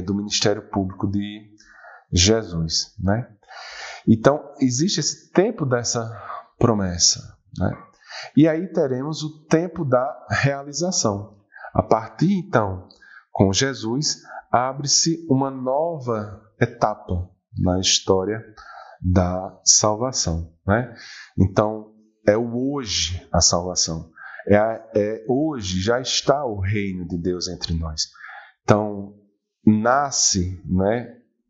do ministério público de Jesus. Então, existe esse tempo dessa promessa. E aí teremos o tempo da realização. A partir, então, com Jesus, abre-se uma nova etapa na história da salvação. Então, é o hoje a salvação. Hoje já está o reino de Deus entre nós. Então, nasce,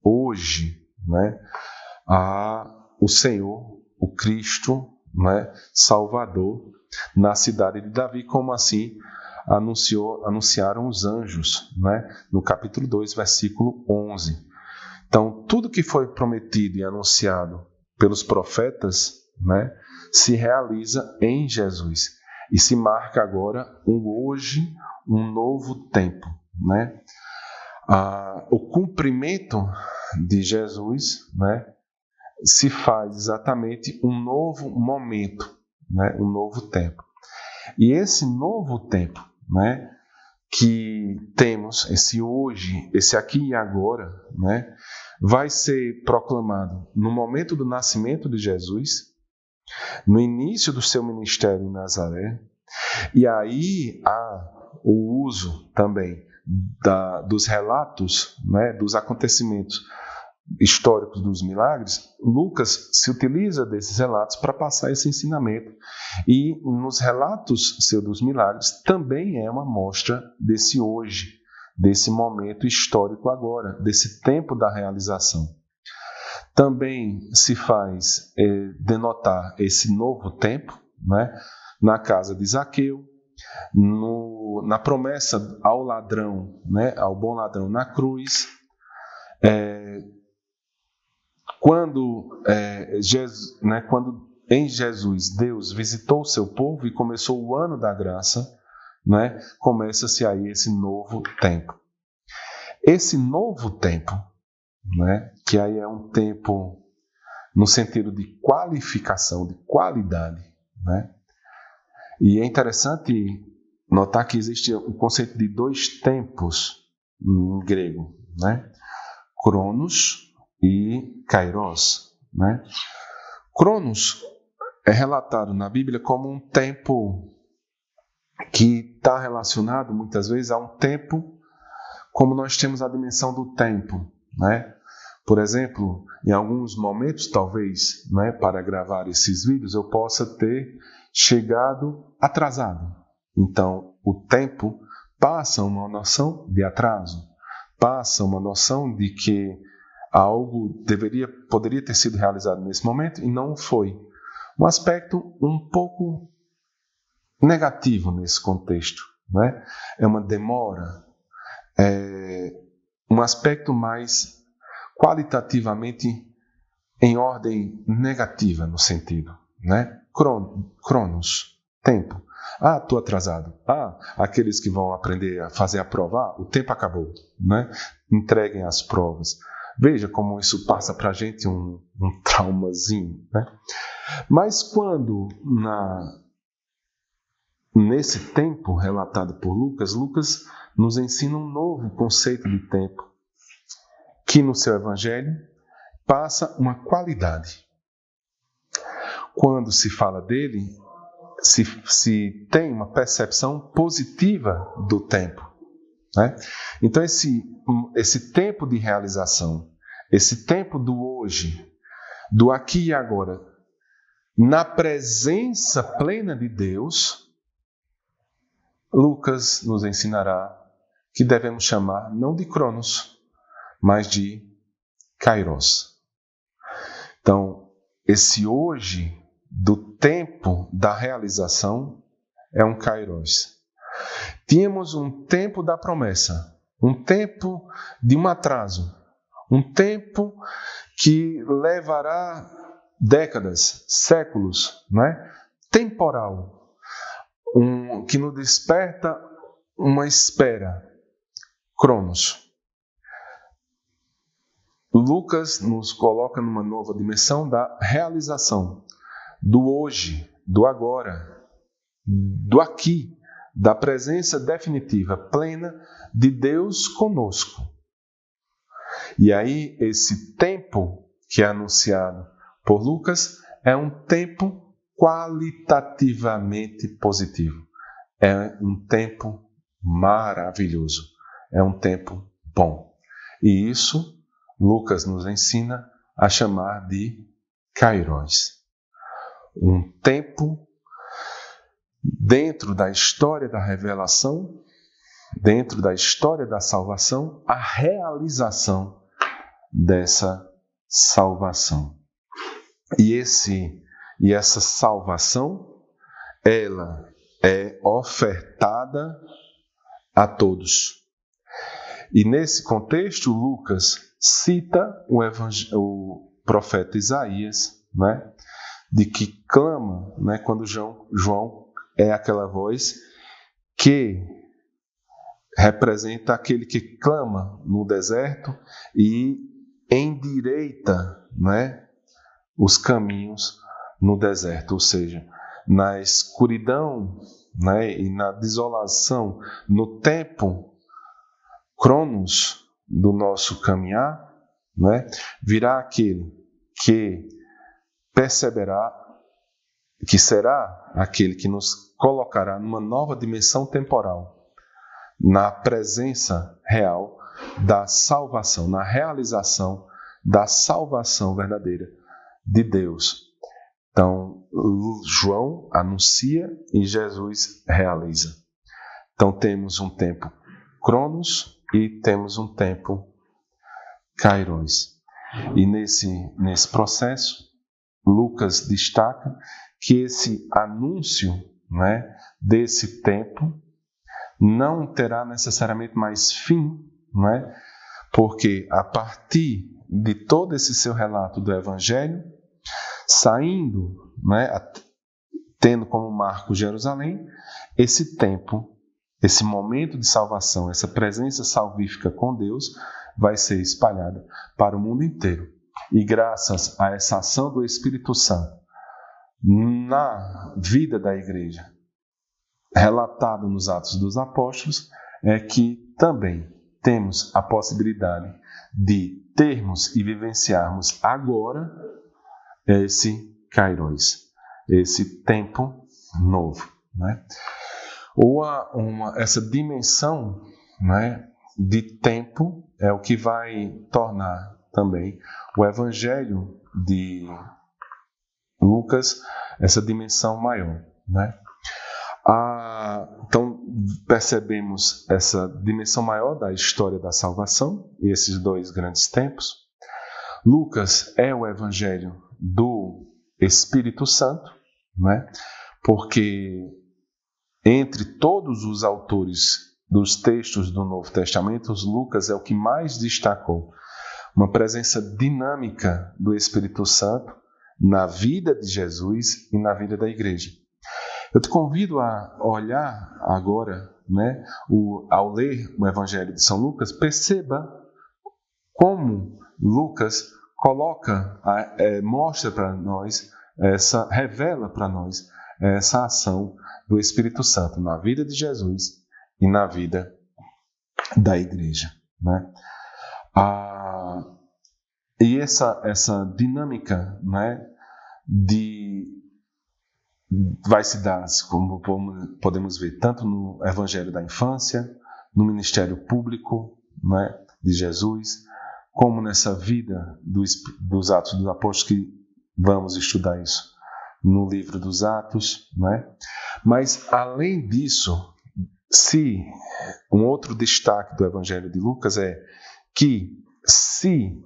hoje, o Senhor, o Cristo, Salvador, na cidade de Davi, como assim anunciaram os anjos, no capítulo 2, versículo 11. Então, tudo que foi prometido e anunciado pelos profetas, se realiza em Jesus. E se marca agora hoje, um novo tempo, o cumprimento de Jesus, se faz exatamente um novo momento, um novo tempo. E esse novo tempo, que temos, esse hoje, esse aqui e agora, vai ser proclamado no momento do nascimento de Jesus, no início do seu ministério em Nazaré, e aí há o uso também dos relatos, dos acontecimentos históricos dos milagres. Lucas se utiliza desses relatos para passar esse ensinamento. E nos relatos dos milagres também é uma mostra desse hoje, desse momento histórico agora, desse tempo da realização. Também se faz denotar esse novo tempo, na casa de Zaqueu, na promessa ao ladrão, ao bom ladrão na cruz, quando em Jesus Deus visitou o seu povo e começou o ano da graça, começa-se aí esse novo tempo. Esse novo tempo, que aí é um tempo no sentido de qualificação, de qualidade, né? E é interessante notar que existe o conceito de 2 tempos em grego, né? Cronos e Kairos, né? Cronos é relatado na Bíblia como um tempo que está relacionado muitas vezes a um tempo como nós temos a dimensão do tempo, né? Por exemplo, em alguns momentos, talvez, né, para gravar esses vídeos, eu possa ter chegado atrasado. Então, o tempo passa uma noção de atraso, passa uma noção de que algo poderia ter sido realizado nesse momento e não foi. Um aspecto um pouco negativo nesse contexto, né? É uma demora, é um aspecto mais qualitativamente em ordem negativa no sentido, né? Cronos, tempo. Estou atrasado. Aqueles que vão aprender a fazer a prova, o tempo acabou, né? Entreguem as provas. Veja como isso passa para a gente um traumazinho, né? Mas quando nesse tempo relatado por Lucas nos ensina um novo conceito de tempo, que no seu evangelho passa uma qualidade. Quando se fala dele, se tem uma percepção positiva do tempo, né? Então esse tempo de realização, esse tempo do hoje, do aqui e agora, na presença plena de Deus, Lucas nos ensinará que devemos chamar não de Cronos, mas de Kairos. Então, esse hoje do tempo da realização é um Kairos. Tínhamos um tempo da promessa, um tempo de um atraso, um tempo que levará décadas, séculos, né? Temporal, que nos desperta uma espera, Cronos. Lucas nos coloca numa nova dimensão da realização, do hoje, do agora, do aqui, da presença definitiva, plena de Deus conosco. E aí, esse tempo que é anunciado por Lucas é um tempo qualitativamente positivo. É um tempo maravilhoso. É um tempo bom. E isso Lucas nos ensina a chamar de Kairos. Um tempo dentro da história da revelação, dentro da história da salvação, a realização dessa salvação. E essa salvação, ela é ofertada a todos. E nesse contexto, Lucas cita o profeta Isaías, né, de que clama, né, quando João é aquela voz que representa aquele que clama no deserto e endireita, né, os caminhos no deserto, ou seja, na escuridão, né, e na desolação, no tempo Cronos do nosso caminhar, né, virá aquele que perceberá, que será aquele que nos colocará numa nova dimensão temporal, na presença real da salvação, na realização da salvação verdadeira de Deus. Então, João anuncia e Jesus realiza. Então, temos um tempo Cronos e temos um tempo Kairos. E nesse processo, Lucas destaca que esse anúncio, né, desse tempo não terá necessariamente mais fim, né, porque a partir de todo esse seu relato do Evangelho, saindo, né, tendo como marco Jerusalém, esse tempo, esse momento de salvação, essa presença salvífica com Deus vai ser espalhada para o mundo inteiro. e graças a essa ação do Espírito Santo na vida da igreja, relatado nos Atos dos Apóstolos, é que também temos a possibilidade de termos e vivenciarmos agora esse Kairos, esse tempo novo, né? Ou essa dimensão, né, de tempo é o que vai tornar também o Evangelho de Lucas essa dimensão maior, né? Então percebemos essa dimensão maior da história da salvação e esses dois grandes tempos. Lucas é o Evangelho do Espírito Santo, né? Porque entre todos os autores dos textos do Novo Testamento, Lucas é o que mais destacou uma presença dinâmica do Espírito Santo na vida de Jesus e na vida da igreja. Eu te convido a olhar agora, né, ao ler o Evangelho de São Lucas, perceba como Lucas mostra para nós, revela para nós essa ação do Espírito Santo na vida de Jesus e na vida da igreja, né? E essa dinâmica, né, vai se dar, como podemos ver, tanto no Evangelho da infância, no ministério público, né, de Jesus, como nessa vida dos Atos dos Apóstolos, que vamos estudar isso no livro dos Atos, né? Mas, além disso, um outro destaque do Evangelho de Lucas é que, se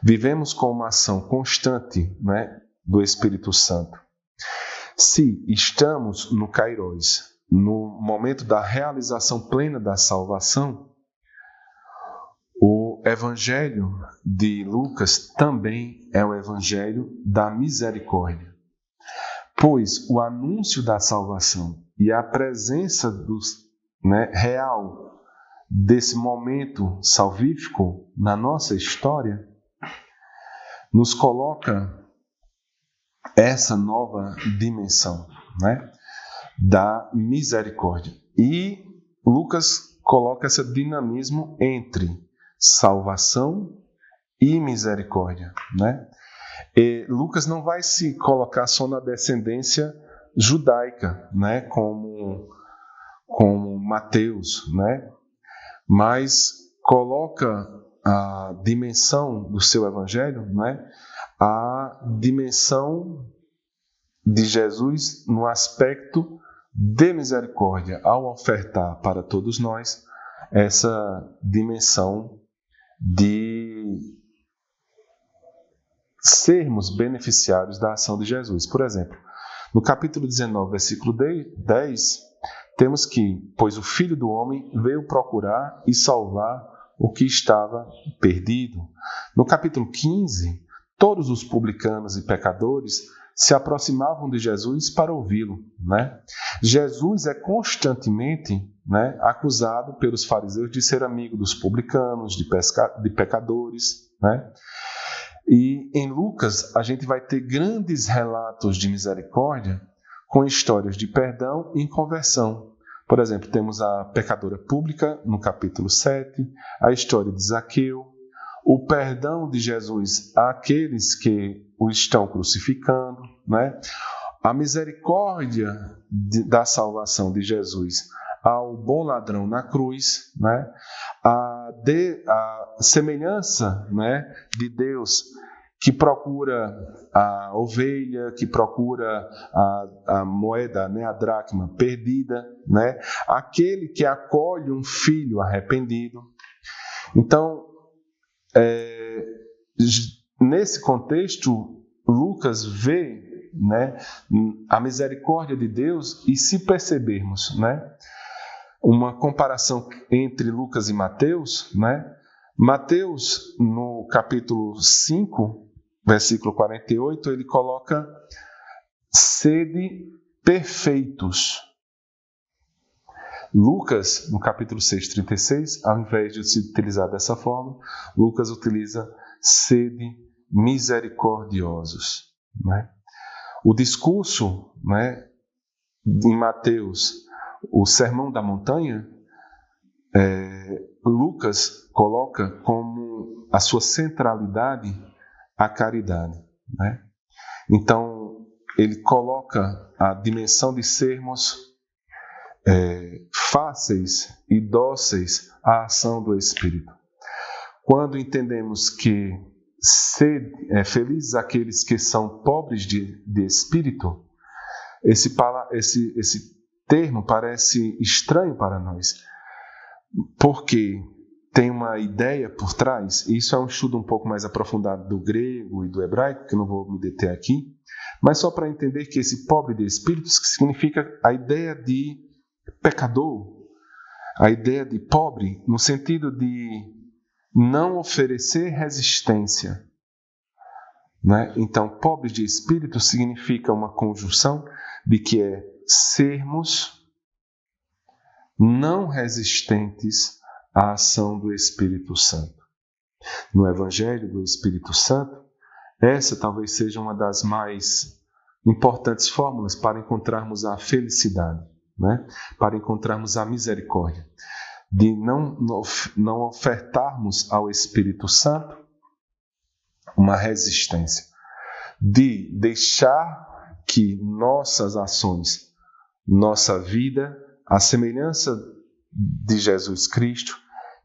vivemos com uma ação constante, né, do Espírito Santo, se estamos no Kairos, no momento da realização plena da salvação, o Evangelho de Lucas também é o Evangelho da misericórdia. Pois o anúncio da salvação e a presença real desse momento salvífico na nossa história nos coloca essa nova dimensão, né, da misericórdia. E Lucas coloca esse dinamismo entre salvação e misericórdia, né? E Lucas não vai se colocar só na descendência judaica, né, como Mateus, né? Mas coloca a dimensão do seu evangelho, né, a dimensão de Jesus no aspecto de misericórdia, ao ofertar para todos nós essa dimensão de sermos beneficiários da ação de Jesus. Por exemplo, no capítulo 19, versículo 10, temos que, pois o Filho do Homem veio procurar e salvar o que estava perdido. No capítulo 15, todos os publicanos e pecadores se aproximavam de Jesus para ouvi-lo, né? Jesus é constantemente, né, acusado pelos fariseus de ser amigo dos publicanos, de pecadores, né? E em Lucas a gente vai ter grandes relatos de misericórdia com histórias de perdão e conversão. Por exemplo, temos a pecadora pública no capítulo 7, a história de Zaqueu, o perdão de Jesus àqueles que o estão crucificando, né? A misericórdia da salvação de Jesus ao bom ladrão na cruz, né? A semelhança, né, de Deus que procura a ovelha, que procura a moeda, né, a dracma perdida, né? Aquele que acolhe um filho arrependido. Então, nesse contexto, Lucas vê, né, a misericórdia de Deus, e se percebermos, né, uma comparação entre Lucas e Mateus, né, Mateus, no capítulo 5, versículo 48, ele coloca sede perfeitos. Lucas, no capítulo 6, 36, ao invés de se utilizar dessa forma, Lucas utiliza sede misericordiosos. Né? O discurso, né, em Mateus, o Sermão da Montanha, Lucas coloca como a sua centralidade a caridade. Né? Então, ele coloca a dimensão de sermos fáceis e dóceis à ação do Espírito. Quando entendemos que felizes aqueles que são pobres de espírito, esse termo parece estranho para nós, porque tem uma ideia por trás, e isso é um estudo um pouco mais aprofundado do grego e do hebraico, que eu não vou me deter aqui, mas só para entender que esse pobre de espírito significa a ideia de pecador, a ideia de pobre no sentido de não oferecer resistência. Né? Então, pobre de espírito significa uma conjunção de que é sermos não resistentes à ação do Espírito Santo. No Evangelho do Espírito Santo, essa talvez seja uma das mais importantes fórmulas para encontrarmos a felicidade, né? Para encontrarmos a misericórdia, de não ofertarmos ao Espírito Santo uma resistência, de deixar que nossas ações, nossa vida, a semelhança de Jesus Cristo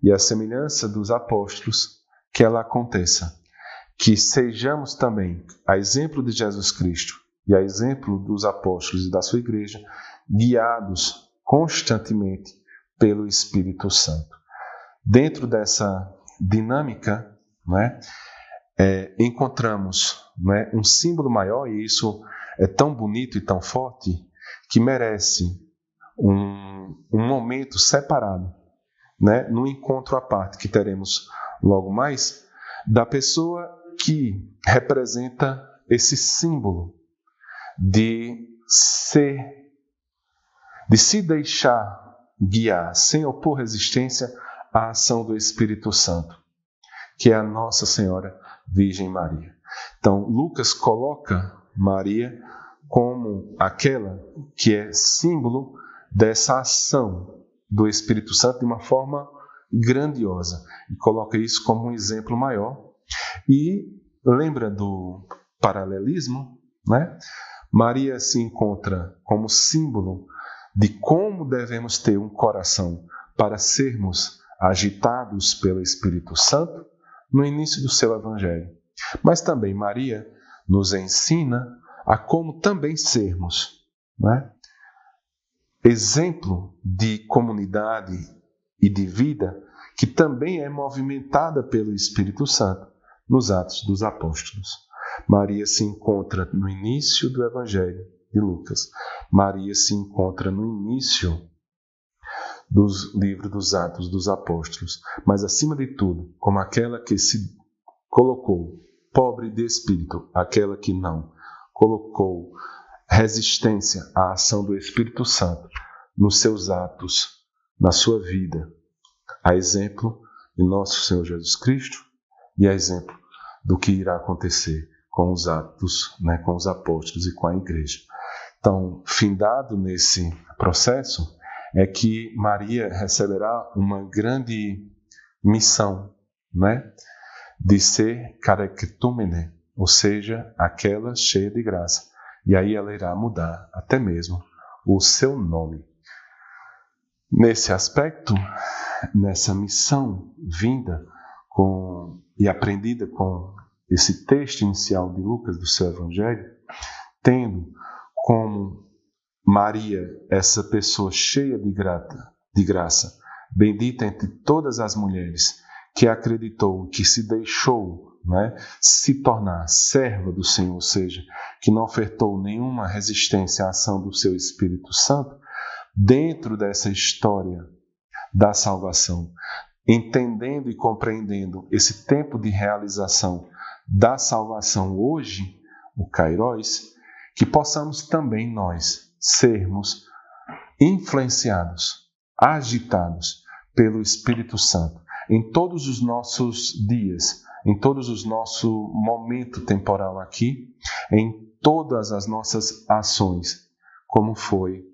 e a semelhança dos apóstolos, que ela aconteça. Que sejamos também, a exemplo de Jesus Cristo e a exemplo dos apóstolos e da sua igreja, guiados constantemente pelo Espírito Santo. Dentro dessa dinâmica, né, encontramos, né, um símbolo maior, e isso é tão bonito e tão forte, que merece um momento separado, né, num encontro à parte que teremos logo mais, da pessoa que representa esse símbolo de se deixar guiar, sem opor resistência à ação do Espírito Santo, que é a Nossa Senhora Virgem Maria. Então, Lucas coloca Maria como aquela que é símbolo dessa ação do Espírito Santo de uma forma grandiosa, e coloca isso como um exemplo maior. E lembra do paralelismo, né? Maria se encontra como símbolo de como devemos ter um coração para sermos agitados pelo Espírito Santo no início do seu Evangelho. Mas também Maria nos ensina a como também sermos, né, exemplo de comunidade e de vida que também é movimentada pelo Espírito Santo nos Atos dos Apóstolos. Maria se encontra no início do Evangelho de Lucas. Maria se encontra no início dos livros dos Atos dos Apóstolos. Mas, acima de tudo, como aquela que se colocou pobre de espírito, aquela que não colocou resistência à ação do Espírito Santo nos seus atos, na sua vida, a exemplo de nosso Senhor Jesus Cristo e a exemplo do que irá acontecer com os atos, né, com os apóstolos e com a igreja. Então, findado nesse processo, é que Maria receberá uma grande missão, né, de ser carectúmene, ou seja, aquela cheia de graça. E aí ela irá mudar até mesmo o seu nome. Nesse aspecto, nessa missão vinda e aprendida com esse texto inicial de Lucas do seu Evangelho, tendo como Maria essa pessoa cheia de graça, bendita entre todas as mulheres, que acreditou, que se deixou, né, se tornar serva do Senhor, ou seja, que não ofertou nenhuma resistência à ação do seu Espírito Santo, dentro dessa história da salvação, entendendo e compreendendo esse tempo de realização da salvação hoje, o Kairos, que possamos também nós sermos influenciados, agitados pelo Espírito Santo, em todos os nossos dias, em todos os nossos momentos temporal aqui, em todas as nossas ações, como foi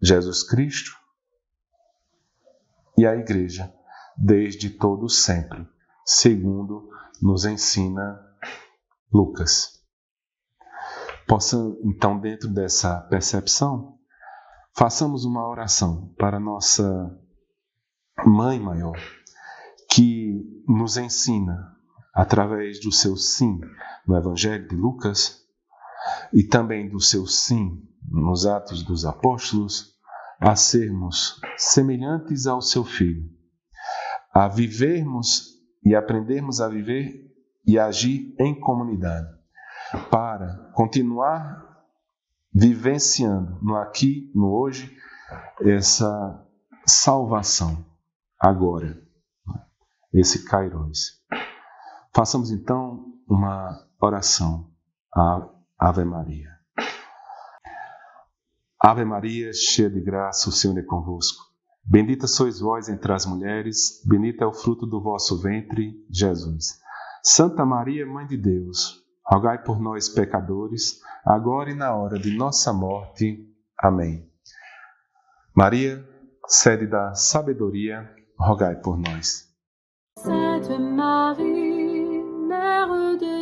Jesus Cristo e a Igreja, desde todo sempre, segundo nos ensina Lucas. Possa, então, dentro dessa percepção, façamos uma oração para nossa Mãe Maior, que nos ensina, através do seu sim no Evangelho de Lucas e também do seu sim nos Atos dos Apóstolos, a sermos semelhantes ao seu Filho, a vivermos e aprendermos a viver e agir em comunidade, para continuar vivenciando no aqui, no hoje, essa salvação agora, esse Kairos. Façamos então uma oração à Ave Maria. Ave Maria, cheia de graça, o Senhor é convosco. Bendita sois vós entre as mulheres, bendito é o fruto do vosso ventre, Jesus. Santa Maria, Mãe de Deus, rogai por nós, pecadores, agora e na hora de nossa morte. Amém. Maria, sede da sabedoria, rogai por nós. Sainte Marie, Mère de